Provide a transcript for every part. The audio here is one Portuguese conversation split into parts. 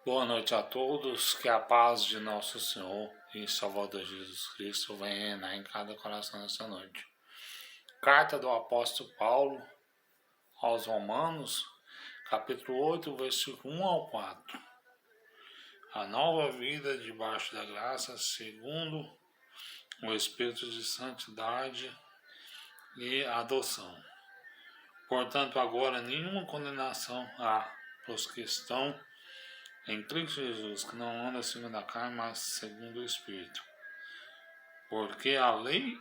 Boa noite a todos, que a paz de nosso Senhor e Salvador Jesus Cristo venha reinar em cada coração nessa noite. Carta do apóstolo Paulo aos Romanos, capítulo 8, versículo 1 ao 4. A nova vida debaixo da graça, segundo o Espírito de santidade e adoção. Portanto, agora nenhuma condenação há para os que estão em Cristo Jesus, que não anda segundo a carne, mas segundo o Espírito. Porque a lei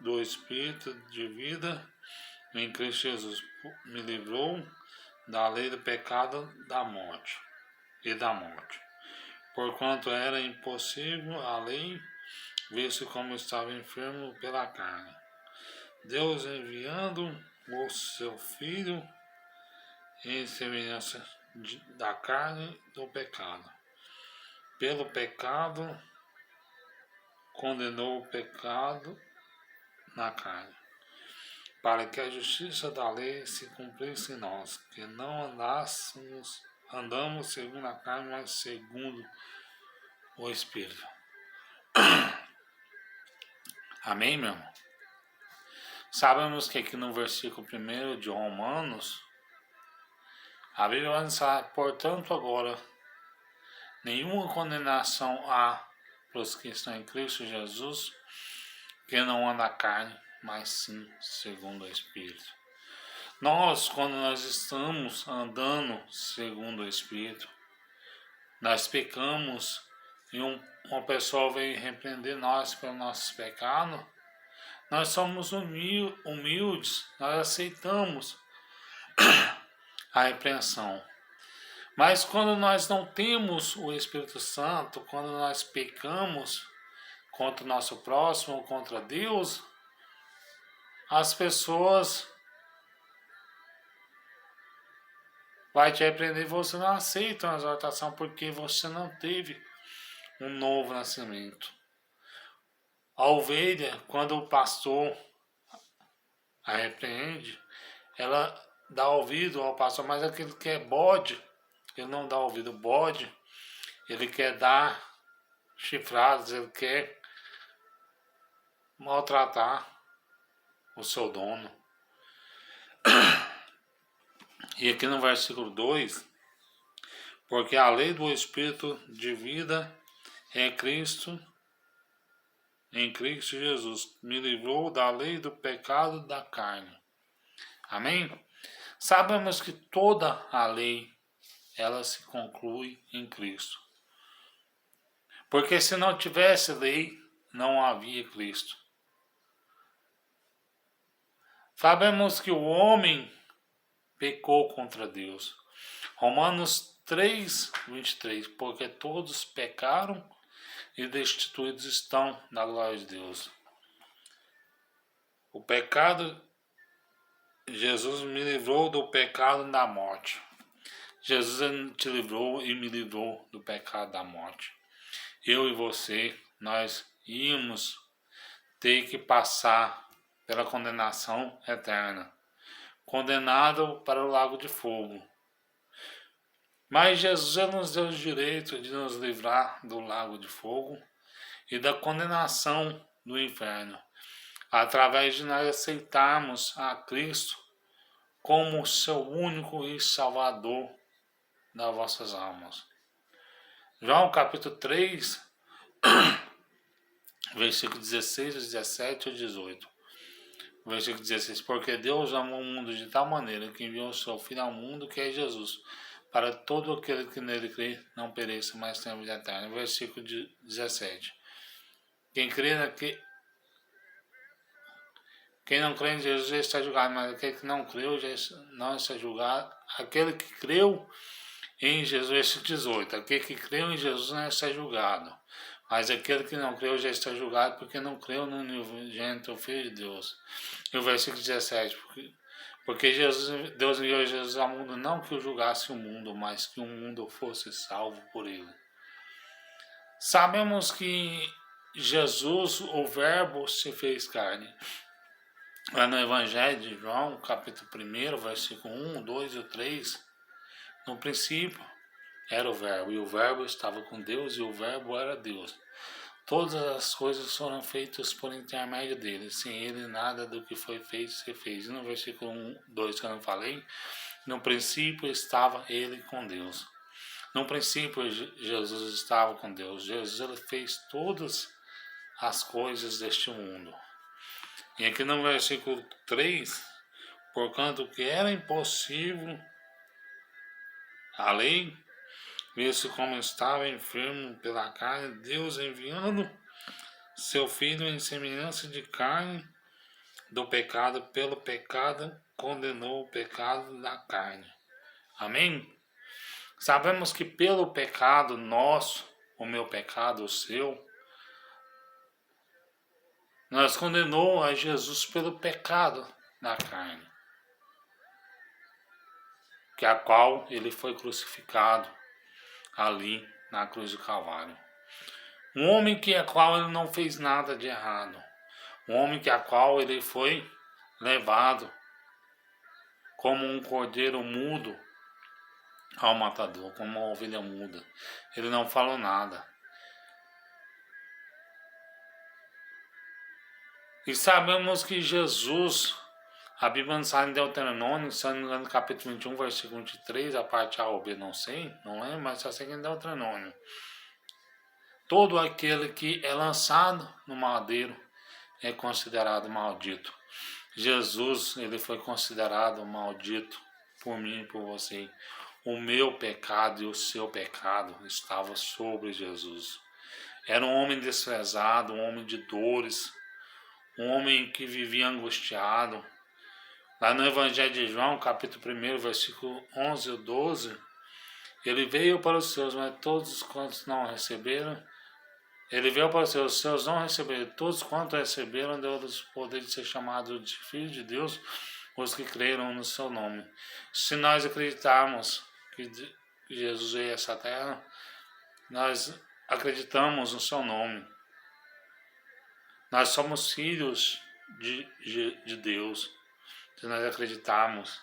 do Espírito de vida em Cristo Jesus me livrou da lei do pecado da morte. Porquanto era impossível a lei, visto como estava enfermo pela carne. Deus enviando o seu Filho em semelhança da carne do pecado. Pelo pecado, condenou o pecado na carne, para que a justiça da lei se cumprisse em nós, que não andamos segundo a carne, mas segundo o Espírito. Amém, meu irmão? Sabemos que aqui no versículo 1 de Romanos, a Bíblia vai dizer, portanto agora, nenhuma condenação há para os que estão em Cristo Jesus, que não anda a carne, mas sim segundo o Espírito. Nós, quando nós estamos andando segundo o Espírito, nós pecamos e uma pessoa vem repreender nós pelo nosso pecado, nós somos humildes, nós aceitamos a repreensão. Mas quando nós não temos o Espírito Santo, quando nós pecamos contra o nosso próximo, contra Deus, as pessoas vai te repreender e você não aceita a exortação porque você não teve um novo nascimento. A ovelha, quando o pastor a repreende, ela dá ouvido ao pastor, mas aquele que é bode, ele não dá ouvido. O bode, ele quer dar chifradas, ele quer maltratar o seu dono. E aqui no versículo 2, porque a lei do Espírito de vida em Cristo Jesus me livrou da lei do pecado da carne. Amém? Sabemos que toda a lei, ela se conclui em Cristo. Porque se não tivesse lei, não havia Cristo. Sabemos que o homem pecou contra Deus. Romanos 3, 23. Porque todos pecaram e destituídos estão da glória de Deus. O pecado, Jesus me livrou do pecado da morte. Jesus te livrou e me livrou do pecado da morte. Eu e você, nós íamos ter que passar pela condenação eterna, condenado para o lago de fogo. Mas Jesus nos deu o direito de nos livrar do lago de fogo e da condenação do inferno, através de nós aceitarmos a Cristo como seu único e salvador das vossas almas. João capítulo 3, versículo 16, 17 e 18. Versículo 16. Porque Deus amou o mundo de tal maneira que enviou o seu Filho ao mundo, que é Jesus, para todo aquele que nele crê não pereça, mas tenha vida eterna. Versículo 17. Quem não crê em Jesus já está julgado, mas aquele que não creu já não está julgado. Aquele que creu em Jesus, versículo 18. Aquele que creu em Jesus não está julgado, mas aquele que não creu já está julgado porque não creu no unigênito Filho de Deus. E o versículo 17. Porque Deus enviou Jesus ao mundo não que o julgasse o mundo, mas que o mundo fosse salvo por ele. Sabemos que Jesus, o Verbo, se fez carne. Lá no Evangelho de João, capítulo 1, versículo 1, 2 e 3, no princípio era o Verbo, e o Verbo estava com Deus, e o Verbo era Deus. Todas as coisas foram feitas por intermédio dele. Sem ele, nada do que foi feito se fez. E no versículo 2 que eu não falei, no princípio estava ele com Deus. No princípio, Jesus estava com Deus. Jesus ele fez todas as coisas deste mundo. E aqui no versículo 3, porquanto que era impossível a lei, visto como estava enfermo pela carne, Deus enviando seu Filho em semelhança de carne do pecado, pelo pecado, condenou o pecado da carne. Amém? Sabemos que pelo pecado nosso, o meu pecado, o seu, nós condenou a Jesus pelo pecado da carne, que a qual ele foi crucificado ali na cruz do Calvário. Um homem que a qual ele não fez nada de errado, um homem que a qual ele foi levado como um cordeiro mudo ao matador, como uma ovelha muda. Ele não falou nada. E sabemos que Jesus, a Bíblia nos fala em Deuteronômio, se não me engano, capítulo 21, versículo 23, a parte A ou B, não lembro, mas só sei que em Deuteronômio. Todo aquele que é lançado no madeiro é considerado maldito. Jesus, ele foi considerado maldito por mim e por você. O meu pecado e o seu pecado estavam sobre Jesus. Era um homem desprezado, um homem de dores, um homem que vivia angustiado. Lá no Evangelho de João, capítulo 1, versículo 11 ou 12, ele veio para os seus, mas todos quantos não receberam, ele veio para os seus não receberam, todos quantos receberam, deu-lhes o poder de ser chamados de filhos de Deus, os que creram no seu nome. Se nós acreditarmos que Jesus veio a essa terra, nós acreditamos no seu nome. Nós somos filhos de Deus, se nós acreditarmos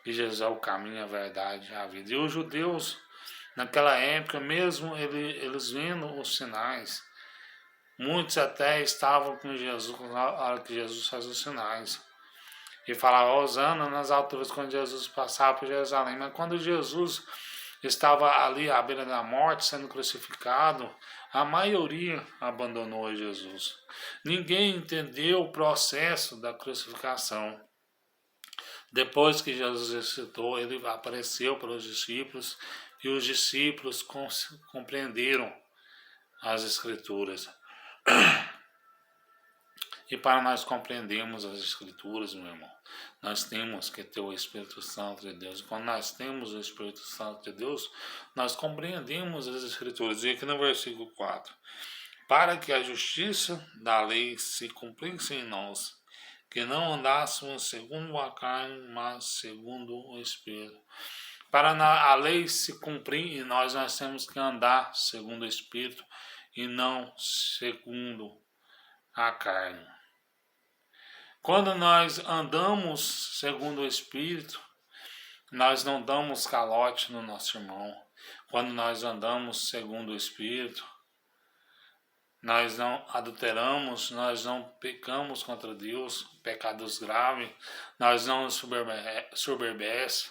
que Jesus é o caminho, a verdade e a vida. E os judeus, naquela época, mesmo eles vendo os sinais, muitos até estavam com Jesus na hora que Jesus fazia os sinais. E falavam, Hosana nas alturas, quando Jesus passava por Jerusalém. Mas quando Jesus estava ali à beira da morte, sendo crucificado, a maioria abandonou Jesus. Ninguém entendeu o processo da crucificação. Depois que Jesus ressuscitou, ele apareceu para os discípulos e os discípulos compreenderam as Escrituras. E para nós compreendermos as Escrituras, meu irmão, nós temos que ter o Espírito Santo de Deus. E quando nós temos o Espírito Santo de Deus, nós compreendemos as Escrituras. E aqui no versículo 4, para que a justiça da lei se cumprisse em nós, que não andássemos segundo a carne, mas segundo o Espírito. Para a lei se cumprir em nós, nós temos que andar segundo o Espírito e não segundo a carne. Quando nós andamos segundo o Espírito, nós não damos calote no nosso irmão. Quando nós andamos segundo o Espírito, nós não adulteramos, nós não pecamos contra Deus, pecados graves, nós não nos soberbece.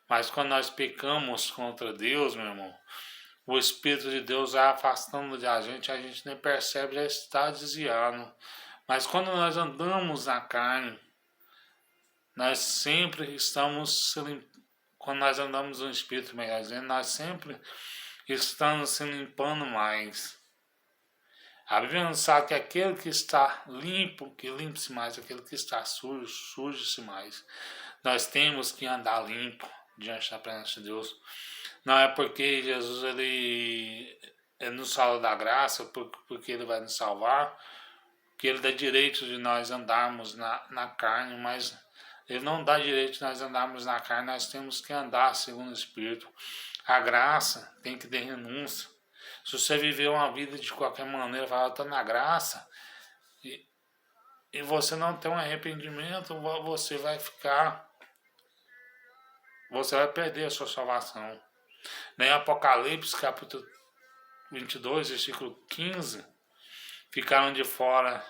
Mas quando nós pecamos contra Deus, meu irmão, o Espírito de Deus vai afastando de a gente nem percebe, já está desviando. Mas quando nós andamos na carne, nós sempre estamos se limpando. Quando nós andamos no Espírito, melhor dizendo, nós sempre estamos se limpando mais. A Bíblia nos fala que aquele que está limpo, que limpe-se mais, aquele que está sujo, suje-se mais. Nós temos que andar limpo diante da presença de Deus. Não é porque Jesus ele nos fala da graça, porque ele vai nos salvar, que ele dá direito de nós andarmos na carne, mas ele não dá direito de nós andarmos na carne, nós temos que andar segundo o Espírito. A graça tem que ter renúncia. Se você viver uma vida de qualquer maneira, falar, eu estou na graça, e você não tem um arrependimento, você vai perder a sua salvação. Nem Apocalipse, capítulo 22, versículo 15, ficaram de fora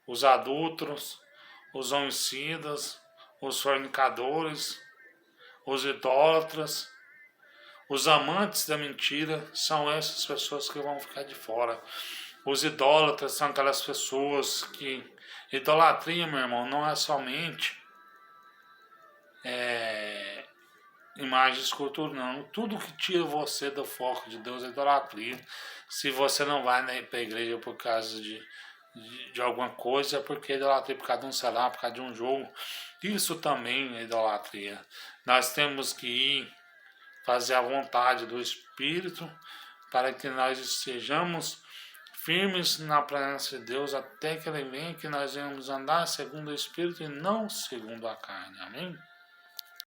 os adúlteros, os homicidas, os fornicadores, os idólatras, os amantes da mentira. São essas pessoas que vão ficar de fora. Os idólatras são aquelas pessoas que... Idolatria, meu irmão, não é somente imagem e escultura, não. Tudo que tira você do foco de Deus é idolatria. Se você não vai para a igreja por causa de alguma coisa, é porque é idolatria, por causa de um celular, por causa de um jogo. Isso também é idolatria. Nós temos que ir fazer a vontade do Espírito para que nós estejamos firmes na presença de Deus até que Ele venha, que nós venhamos andar segundo o Espírito e não segundo a carne. Amém?